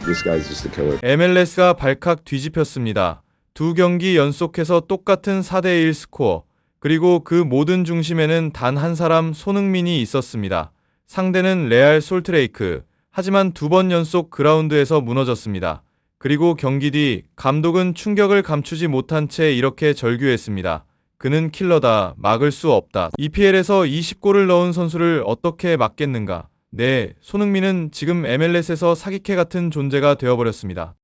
This guy's just a killer. MLS가 발칵 뒤집혔습니다. 두 경기 연속해서 똑같은 4대1 스코어. 그리고 그 모든 중심에는 단 한 사람 손흥민이 있었습니다. 상대는 레알 솔트레이크. 하지만 두 번 연속 그라운드에서 무너졌습니다. 그리고 경기 뒤 감독은 충격을 감추지 못한 채 이렇게 절규했습니다. 그는 킬러다. 막을 수 없다. EPL에서 20골을 넣은 선수를 어떻게 막겠는가? 네, 손흥민은 지금 MLS에서 사기캐 같은 존재가 되어버렸습니다.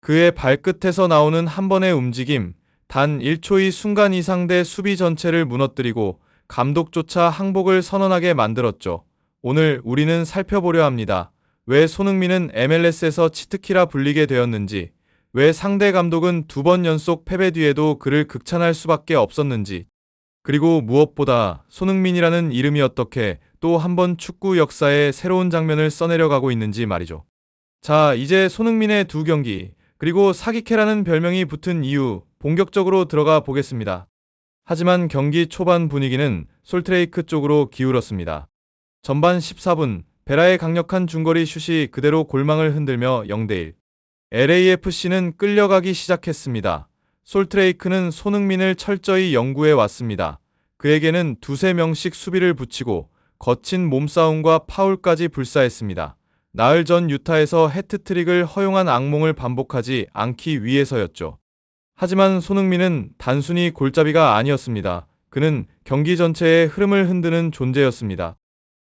그의 발끝에서 나오는 한 번의 움직임, 단 1초의 순간 이상대 수비 전체를 무너뜨리고 감독조차 항복을 선언하게 만들었죠. 오늘 우리는 살펴보려 합니다. 왜 손흥민은 MLS에서 치트키라 불리게 되었는지, 왜 상대 감독은 두 번 연속 패배 뒤에도 그를 극찬할 수밖에 없었는지, 그리고 무엇보다 손흥민이라는 이름이 어떻게 또 한 번 축구 역사의 새로운 장면을 써내려가고 있는지 말이죠. 자, 이제 손흥민의 두 경기, 그리고 사기캐라는 별명이 붙은 이유 본격적으로 들어가 보겠습니다. 하지만 경기 초반 분위기는 솔트레이크 쪽으로 기울었습니다. 전반 14분, 베라의 강력한 중거리 슛이 그대로 골망을 흔들며 0대1. LAFC는 끌려가기 시작했습니다. 솔트레이크는 손흥민을 철저히 연구해 왔습니다. 그에게는 두세 명씩 수비를 붙이고 거친 몸싸움과 파울까지 불사했습니다. 나흘 전 유타에서 해트트릭을 허용한 악몽을 반복하지 않기 위해서였죠. 하지만 손흥민은 단순히 골잡이가 아니었습니다. 그는 경기 전체의 흐름을 흔드는 존재였습니다.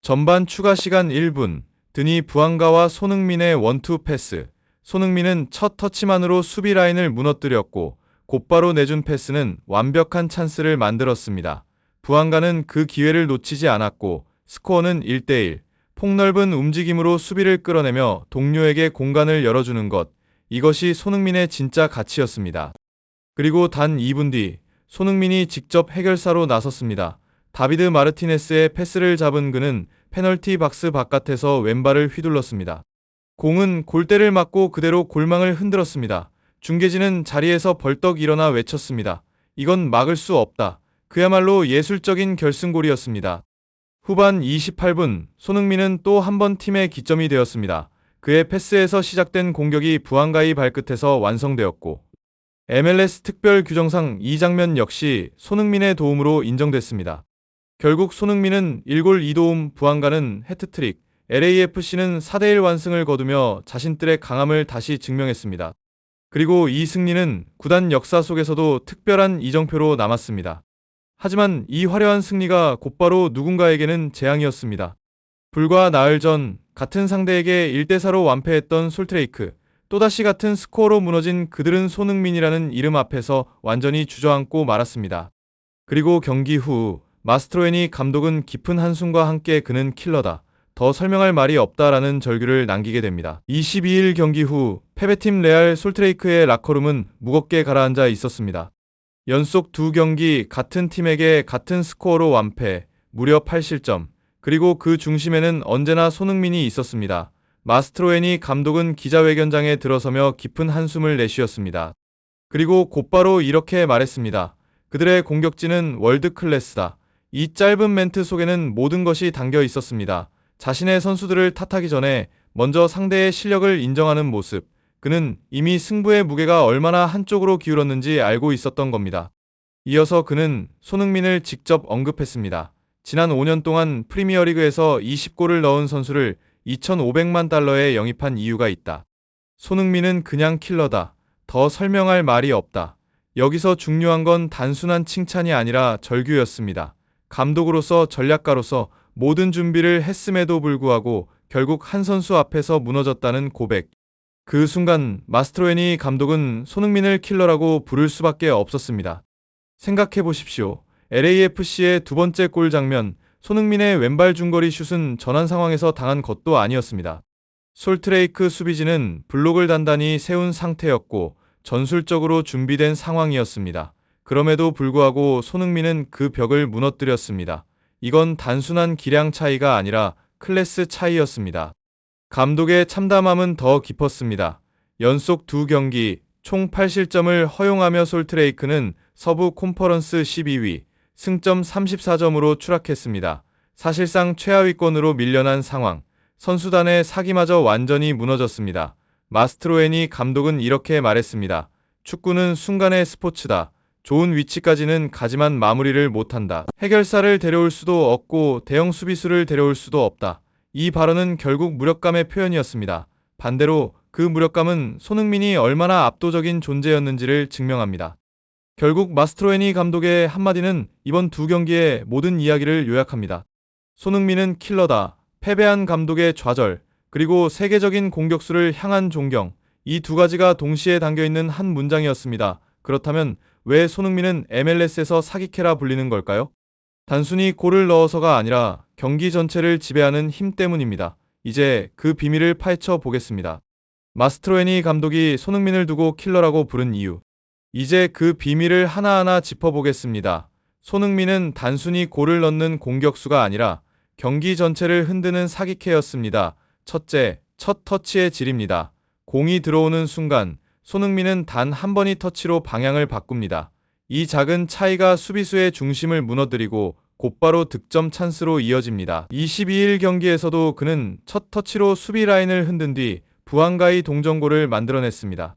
전반 추가 시간 1분, 드니 부앙가와 손흥민의 원투 패스. 손흥민은 첫 터치만으로 수비 라인을 무너뜨렸고 곧바로 내준 패스는 완벽한 찬스를 만들었습니다. 부앙가는 그 기회를 놓치지 않았고 스코어는 1대1. 폭넓은 움직임으로 수비를 끌어내며 동료에게 공간을 열어주는 것. 이것이 손흥민의 진짜 가치였습니다. 그리고 단 2분 뒤 손흥민이 직접 해결사로 나섰습니다. 다비드 마르티네스의 패스를 잡은 그는 페널티 박스 바깥에서 왼발을 휘둘렀습니다. 공은 골대를 맞고 그대로 골망을 흔들었습니다. 중계진은 자리에서 벌떡 일어나 외쳤습니다. 이건 막을 수 없다. 그야말로 예술적인 결승골이었습니다. 후반 28분, 손흥민은 또 한 번 팀의 기점이 되었습니다. 그의 패스에서 시작된 공격이 부앙가의 발끝에서 완성되었고 MLS 특별 규정상 이 장면 역시 손흥민의 도움으로 인정됐습니다. 결국 손흥민은 1골 2도움, 부앙가는 해트트릭, LAFC는 4대1 완승을 거두며 자신들의 강함을 다시 증명했습니다. 그리고 이 승리는 구단 역사 속에서도 특별한 이정표로 남았습니다. 하지만 이 화려한 승리가 곧바로 누군가에게는 재앙이었습니다. 불과 나흘 전 같은 상대에게 1대4로 완패했던 솔트레이크, 또다시 같은 스코어로 무너진 그들은 손흥민이라는 이름 앞에서 완전히 주저앉고 말았습니다. 그리고 경기 후 마스트로에니 감독은 깊은 한숨과 함께 그는 킬러다. 더 설명할 말이 없다라는 절규를 남기게 됩니다. 22일 경기 후 패배팀 레알 솔트레이크의 라커룸은 무겁게 가라앉아 있었습니다. 연속 두 경기 같은 팀에게 같은 스코어로 완패, 무려 8실점, 그리고 그 중심에는 언제나 손흥민이 있었습니다. 마스트로에니 감독은 기자회견장에 들어서며 깊은 한숨을 내쉬었습니다. 그리고 곧바로 이렇게 말했습니다. 그들의 공격진은 월드클래스다. 이 짧은 멘트 속에는 모든 것이 담겨 있었습니다. 자신의 선수들을 탓하기 전에 먼저 상대의 실력을 인정하는 모습. 그는 이미 승부의 무게가 얼마나 한쪽으로 기울었는지 알고 있었던 겁니다. 이어서 그는 손흥민을 직접 언급했습니다. 지난 5년 동안 프리미어리그에서 20골을 넣은 선수를 2,500만 달러에 영입한 이유가 있다. 손흥민은 그냥 킬러다. 더 설명할 말이 없다. 여기서 중요한 건 단순한 칭찬이 아니라 절규였습니다. 감독으로서 전략가로서 모든 준비를 했음에도 불구하고 결국 한 선수 앞에서 무너졌다는 고백. 그 순간 마스트로에니 감독은 손흥민을 킬러라고 부를 수밖에 없었습니다. 생각해 보십시오. LAFC의 두 번째 골 장면, 손흥민의 왼발 중거리 슛은 전환 상황에서 당한 것도 아니었습니다. 솔트레이크 수비진은 블록을 단단히 세운 상태였고 전술적으로 준비된 상황이었습니다. 그럼에도 불구하고 손흥민은 그 벽을 무너뜨렸습니다. 이건 단순한 기량 차이가 아니라 클래스 차이였습니다. 감독의 참담함은 더 깊었습니다. 연속 두 경기, 총 8실점을 허용하며 솔트레이크는 서부 콘퍼런스 12위, 승점 34점으로 추락했습니다. 사실상 최하위권으로 밀려난 상황, 선수단의 사기마저 완전히 무너졌습니다. 마스트로에니 감독은 이렇게 말했습니다. 축구는 순간의 스포츠다. 좋은 위치까지는 가지만 마무리를 못한다. 해결사를 데려올 수도 없고 대형 수비수를 데려올 수도 없다. 이 발언은 결국 무력감의 표현이었습니다. 반대로 그 무력감은 손흥민이 얼마나 압도적인 존재였는지를 증명합니다. 결국 마스트로에니 감독의 한마디는 이번 두 경기의 모든 이야기를 요약합니다. 손흥민은 킬러다. 패배한 감독의 좌절, 그리고 세계적인 공격수를 향한 존경, 이 두 가지가 동시에 담겨있는 한 문장이었습니다. 그렇다면 왜 손흥민은 MLS에서 사기캐라 불리는 걸까요? 단순히 골을 넣어서가 아니라 경기 전체를 지배하는 힘 때문입니다. 이제 그 비밀을 파헤쳐 보겠습니다. 마스트로에니 감독이 손흥민을 두고 킬러라고 부른 이유. 이제 그 비밀을 하나하나 짚어보겠습니다. 손흥민은 단순히 골을 넣는 공격수가 아니라 경기 전체를 흔드는 사기캐였습니다. 첫째, 첫 터치의 질입니다. 공이 들어오는 순간 손흥민은 단 한 번의 터치로 방향을 바꿉니다. 이 작은 차이가 수비수의 중심을 무너뜨리고 곧바로 득점 찬스로 이어집니다. 22일 경기에서도 그는 첫 터치로 수비 라인을 흔든 뒤 부안가의 동점골을 만들어냈습니다.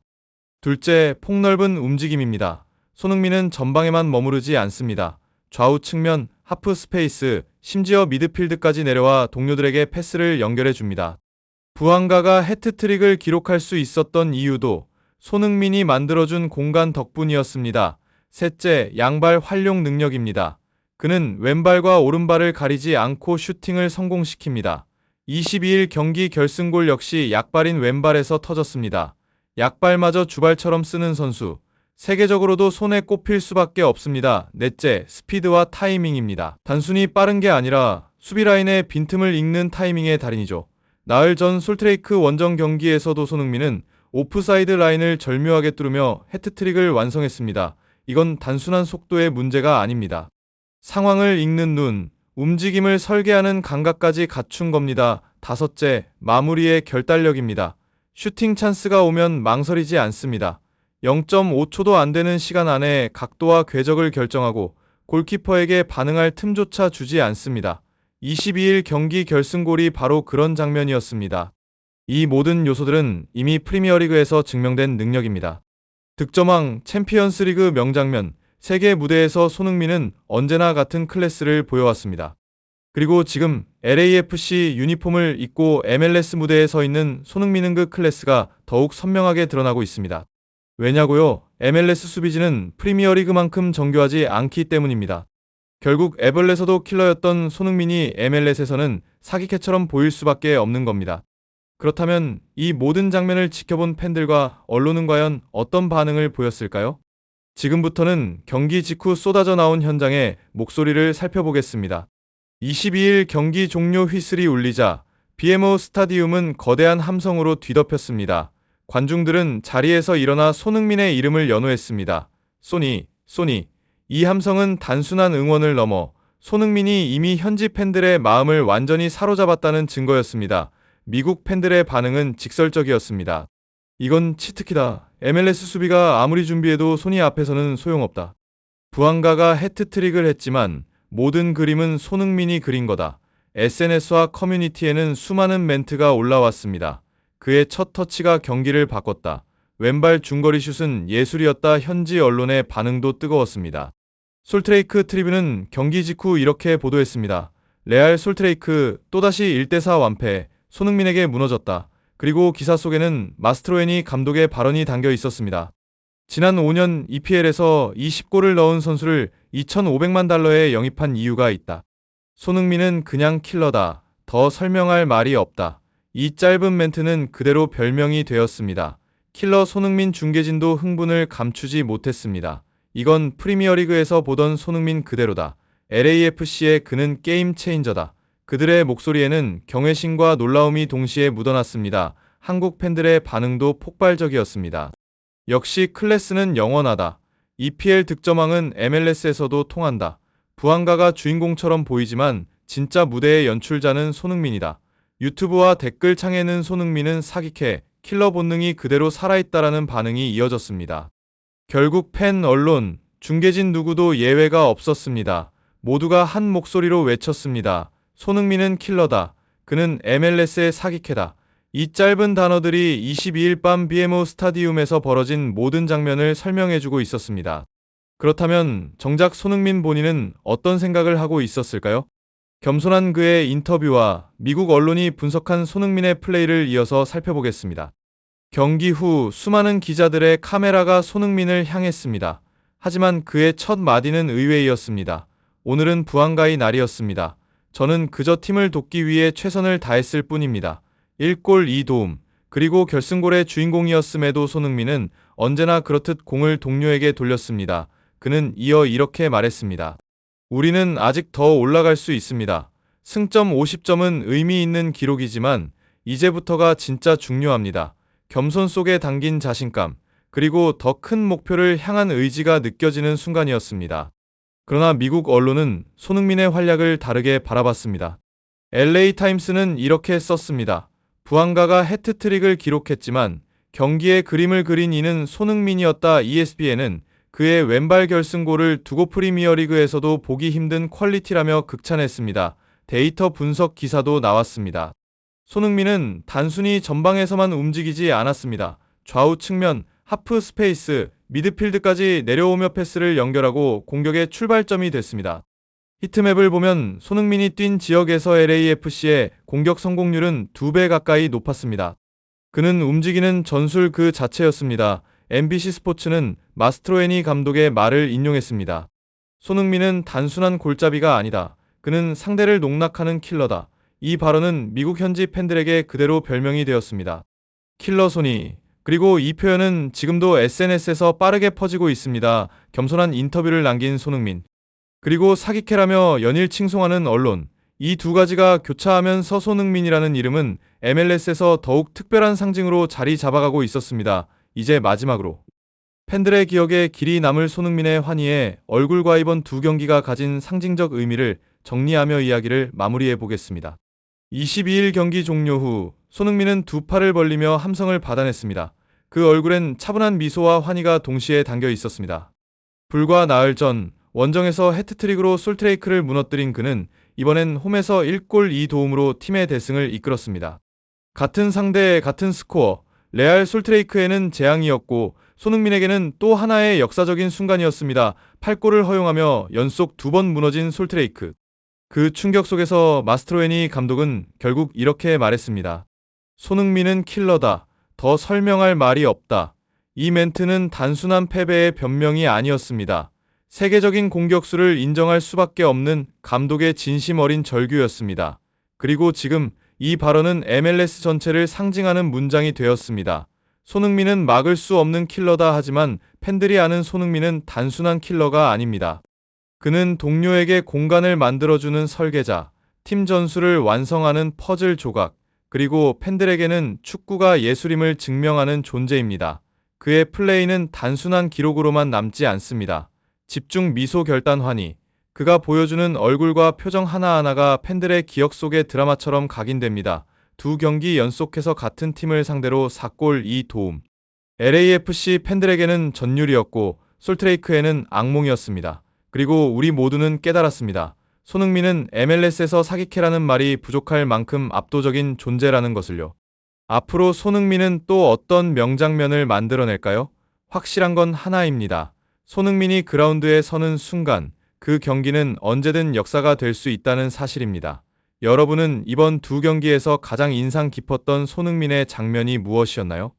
둘째, 폭넓은 움직임입니다. 손흥민은 전방에만 머무르지 않습니다. 좌우 측면, 하프 스페이스, 심지어 미드필드까지 내려와 동료들에게 패스를 연결해 줍니다. 부안가가 해트트릭을 기록할 수 있었던 이유도 손흥민이 만들어준 공간 덕분이었습니다. 셋째, 양발 활용 능력입니다. 그는 왼발과 오른발을 가리지 않고 슈팅을 성공시킵니다. 22일 경기 결승골 역시 약발인 왼발에서 터졌습니다. 약발마저 주발처럼 쓰는 선수. 세계적으로도 손에 꼽힐 수밖에 없습니다. 넷째, 스피드와 타이밍입니다. 단순히 빠른 게 아니라 수비라인의 빈틈을 읽는 타이밍의 달인이죠. 나흘 전 솔트레이크 원정 경기에서도 손흥민은 오프사이드 라인을 절묘하게 뚫으며 해트트릭을 완성했습니다. 이건 단순한 속도의 문제가 아닙니다. 상황을 읽는 눈, 움직임을 설계하는 감각까지 갖춘 겁니다. 다섯째, 마무리의 결단력입니다. 슈팅 찬스가 오면 망설이지 않습니다. 0.5초도 안 되는 시간 안에 각도와 궤적을 결정하고 골키퍼에게 반응할 틈조차 주지 않습니다. 22일 경기 결승골이 바로 그런 장면이었습니다. 이 모든 요소들은 이미 프리미어리그에서 증명된 능력입니다. 득점왕, 챔피언스리그 명장면, 세계 무대에서 손흥민은 언제나 같은 클래스를 보여왔습니다. 그리고 지금 LAFC 유니폼을 입고 MLS 무대에 서 있는 손흥민은 그 클래스가 더욱 선명하게 드러나고 있습니다. 왜냐고요? MLS 수비진은 프리미어리그만큼 정교하지 않기 때문입니다. 결국 애벌레에서도 킬러였던 손흥민이 MLS에서는 사기캐처럼 보일 수밖에 없는 겁니다. 그렇다면 이 모든 장면을 지켜본 팬들과 언론은 과연 어떤 반응을 보였을까요? 지금부터는 경기 직후 쏟아져 나온 현장의 목소리를 살펴보겠습니다. 22일 경기 종료 휘슬이 울리자 BMO 스타디움은 거대한 함성으로 뒤덮였습니다. 관중들은 자리에서 일어나 손흥민의 이름을 연호했습니다. 소니, 소니. 이 함성은 단순한 응원을 넘어 손흥민이 이미 현지 팬들의 마음을 완전히 사로잡았다는 증거였습니다. 미국 팬들의 반응은 직설적이었습니다. 이건 치트키다. MLS 수비가 아무리 준비해도 소니 앞에서는 소용없다. 부안가가 해트트릭을 했지만 모든 그림은 손흥민이 그린 거다. SNS와 커뮤니티에는 수많은 멘트가 올라왔습니다. 그의 첫 터치가 경기를 바꿨다. 왼발 중거리 슛은 예술이었다. 현지 언론의 반응도 뜨거웠습니다. 솔트레이크 트리뷴은 경기 직후 이렇게 보도했습니다. 레알 솔트레이크 또다시 1대4 완패, 손흥민에게 무너졌다. 그리고 기사 속에는 마스트로에니 감독의 발언이 담겨 있었습니다. 지난 5년 EPL에서 20골을 넣은 선수를 $2,500만 영입한 이유가 있다. 손흥민은 그냥 킬러다. 더 설명할 말이 없다. 이 짧은 멘트는 그대로 별명이 되었습니다. 킬러 손흥민 중계진도 흥분을 감추지 못했습니다. 이건 프리미어리그에서 보던 손흥민 그대로다. LAFC의 그는 게임 체인저다. 그들의 목소리에는 경외심과 놀라움이 동시에 묻어났습니다. 한국 팬들의 반응도 폭발적이었습니다. 역시 클래스는 영원하다. EPL 득점왕은 MLS에서도 통한다. 부안가가 주인공처럼 보이지만 진짜 무대의 연출자는 손흥민이다. 유튜브와 댓글창에는 손흥민은 사기캐, 킬러 본능이 그대로 살아있다라는 반응이 이어졌습니다. 결국 팬, 언론, 중계진 누구도 예외가 없었습니다. 모두가 한 목소리로 외쳤습니다. 손흥민은 킬러다. 그는 MLS의 사기캐다. 이 짧은 단어들이 22일 밤 BMO 스타디움에서 벌어진 모든 장면을 설명해주고 있었습니다. 그렇다면 정작 손흥민 본인은 어떤 생각을 하고 있었을까요? 겸손한 그의 인터뷰와 미국 언론이 분석한 손흥민의 플레이를 이어서 살펴보겠습니다. 경기 후 수많은 기자들의 카메라가 손흥민을 향했습니다. 하지만 그의 첫 마디는 의외였습니다. 오늘은 부안가의 날이었습니다. 저는 그저 팀을 돕기 위해 최선을 다했을 뿐입니다. 1골 2도움, 그리고 결승골의 주인공이었음에도 손흥민은 언제나 그렇듯 공을 동료에게 돌렸습니다. 그는 이어 이렇게 말했습니다. 우리는 아직 더 올라갈 수 있습니다. 승점 50점은 의미 있는 기록이지만 이제부터가 진짜 중요합니다. 겸손 속에 담긴 자신감, 그리고 더 큰 목표를 향한 의지가 느껴지는 순간이었습니다. 그러나 미국 언론은 손흥민의 활약을 다르게 바라봤습니다. LA 타임스는 이렇게 썼습니다. 부안가가 해트트릭을 기록했지만 경기의 그림을 그린 이는 손흥민이었다. ESPN은 그의 왼발 결승골을 두고 프리미어리그에서도 보기 힘든 퀄리티라며 극찬했습니다. 데이터 분석 기사도 나왔습니다. 손흥민은 단순히 전방에서만 움직이지 않았습니다. 좌우 측면, 하프 스페이스, 미드필드까지 내려오며 패스를 연결하고 공격의 출발점이 됐습니다. 히트맵을 보면 손흥민이 뛴 지역에서 LAFC의 공격 성공률은 2배 가까이 높았습니다. 그는 움직이는 전술 그 자체였습니다. MBC 스포츠는 마스트로에니 감독의 말을 인용했습니다. 손흥민은 단순한 골잡이가 아니다. 그는 상대를 농락하는 킬러다. 이 발언은 미국 현지 팬들에게 그대로 별명이 되었습니다. 킬러 소니. 그리고 이 표현은 지금도 SNS에서 빠르게 퍼지고 있습니다. 겸손한 인터뷰를 남긴 손흥민. 그리고 사기캐라며 연일 칭송하는 언론. 이 두 가지가 교차하면서 손흥민이라는 이름은 MLS에서 더욱 특별한 상징으로 자리 잡아가고 있었습니다. 이제 마지막으로 팬들의 기억에 길이 남을 손흥민의 환희에 얼굴과 이번 두 경기가 가진 상징적 의미를 정리하며 이야기를 마무리해 보겠습니다. 22일 경기 종료 후 손흥민은 두 팔을 벌리며 함성을 받아냈습니다. 그 얼굴엔 차분한 미소와 환희가 동시에 담겨 있었습니다. 불과 나흘 전 원정에서 해트트릭으로 솔트레이크를 무너뜨린 그는 이번엔 홈에서 1골 2도움으로 팀의 대승을 이끌었습니다. 같은 상대 같은 스코어, 레알 솔트레이크에는 재앙이었고 손흥민에게는 또 하나의 역사적인 순간이었습니다. 8골을 허용하며 연속 2번 무너진 솔트레이크. 그 충격 속에서 마스트로에니 감독은 결국 이렇게 말했습니다. 손흥민은 킬러다. 더 설명할 말이 없다. 이 멘트는 단순한 패배의 변명이 아니었습니다. 세계적인 공격수를 인정할 수밖에 없는 감독의 진심 어린 절규였습니다. 그리고 지금 이 발언은 MLS 전체를 상징하는 문장이 되었습니다. 손흥민은 막을 수 없는 킬러다. 하지만 팬들이 아는 손흥민은 단순한 킬러가 아닙니다. 그는 동료에게 공간을 만들어주는 설계자, 팀 전술을 완성하는 퍼즐 조각, 그리고 팬들에게는 축구가 예술임을 증명하는 존재입니다. 그의 플레이는 단순한 기록으로만 남지 않습니다. 집중, 미소, 결단, 환희. 그가 보여주는 얼굴과 표정 하나하나가 팬들의 기억 속의 드라마처럼 각인됩니다. 두 경기 연속해서 같은 팀을 상대로 4골 2도움. LAFC 팬들에게는 전율이었고 솔트레이크에는 악몽이었습니다. 그리고 우리 모두는 깨달았습니다. 손흥민은 MLS에서 사기캐라는 말이 부족할 만큼 압도적인 존재라는 것을요. 앞으로 손흥민은 또 어떤 명장면을 만들어낼까요? 확실한 건 하나입니다. 손흥민이 그라운드에 서는 순간 그 경기는 언제든 역사가 될 수 있다는 사실입니다. 여러분은 이번 두 경기에서 가장 인상 깊었던 손흥민의 장면이 무엇이었나요?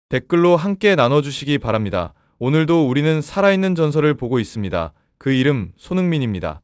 댓글로 함께 나눠주시기 바랍니다. 오늘도 우리는 살아있는 전설을 보고 있습니다. 그 이름 손흥민입니다.